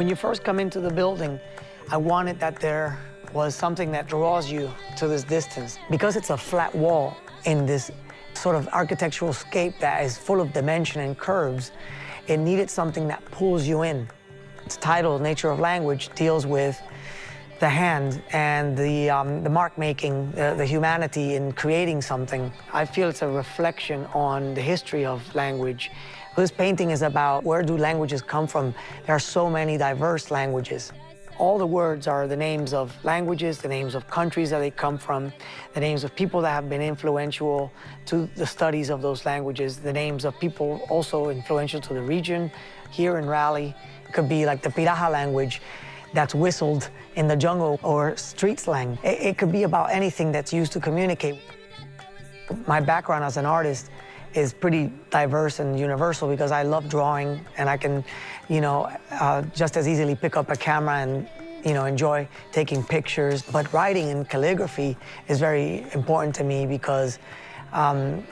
When you first come into the building, I wanted that there was something that draws you to this distance. Because it's a flat wall in this sort of architectural scape that is full of dimension and curves, it needed something that pulls you in. Its title, Nature of Language, deals with the hand and the mark-making, the humanity in creating something. I feel it's a reflection on the history of language. This painting is about where do languages come from. There are so many diverse languages. All the words are the names of languages, the names of countries that they come from, the names of people that have been influential to the studies of those languages, the names of people also influential to the region. Here in Raleigh, it could be like the Piraha language that's whistled in the jungle, or street slang. It could be about anything that's used to communicate. My background as an artist is pretty diverse and universal because I love drawing, and I can, just as easily pick up a camera and, enjoy taking pictures. But writing and calligraphy is very important to me because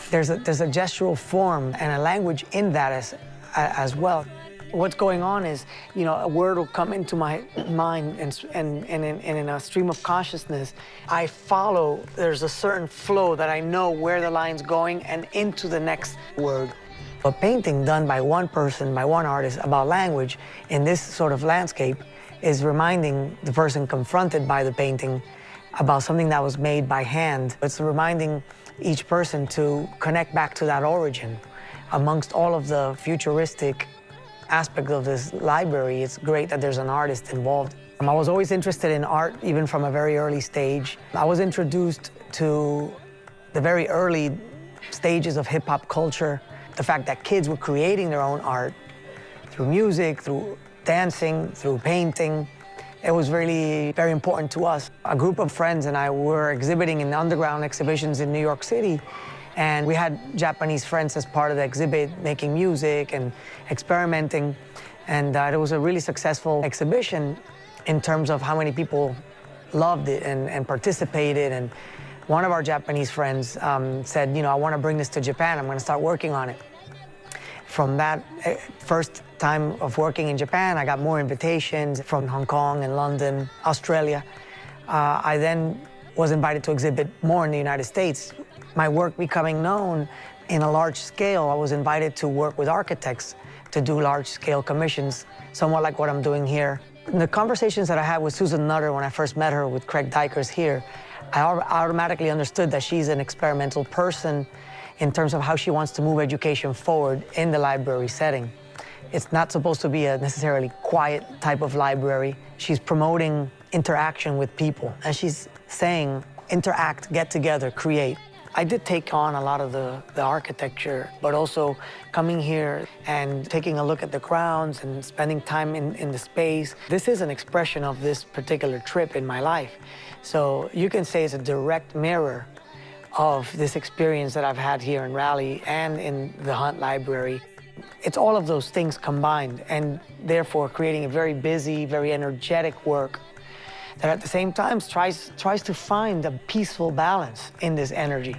there's a gestural form and a language in that as well. What's going on is, a word will come into my mind and in a stream of consciousness, I follow. There's a certain flow that I know where the line's going and into the next word. A painting done by one person, by one artist, about language in this sort of landscape is reminding the person confronted by the painting about something that was made by hand. It's reminding each person to connect back to that origin. Amongst all of the futuristic aspect of this library, it's great that there's an artist involved. I was always interested in art, even from a very early stage. I was introduced to the very early stages of hip-hop culture, the fact that kids were creating their own art through music, through dancing, through painting. It was really very important to us. A group of friends and I were exhibiting in underground exhibitions in New York City, and we had Japanese friends as part of the exhibit, making music and experimenting. And it was a really successful exhibition in terms of how many people loved it and participated. And one of our Japanese friends said, I want to bring this to Japan. I'm going to start working on it. From that first time of working in Japan, I got more invitations from Hong Kong and London, Australia. I then was invited to exhibit more in the United States. My work becoming known in a large scale, I was invited to work with architects to do large-scale commissions, somewhat like what I'm doing here. In the conversations that I had with Susan Nutter when I first met her with Craig Dykers here, I automatically understood that she's an experimental person in terms of how she wants to move education forward in the library setting. It's not supposed to be a necessarily quiet type of library. She's promoting interaction with people, and she's saying, interact, get together, create. I did take on a lot of the architecture, but also coming here and taking a look at the grounds and spending time in the space. This is an expression of this particular trip in my life. So you can say it's a direct mirror of this experience that I've had here in Raleigh and in the Hunt Library. It's all of those things combined, and therefore creating a very busy, very energetic work that at the same time tries to find a peaceful balance in this energy.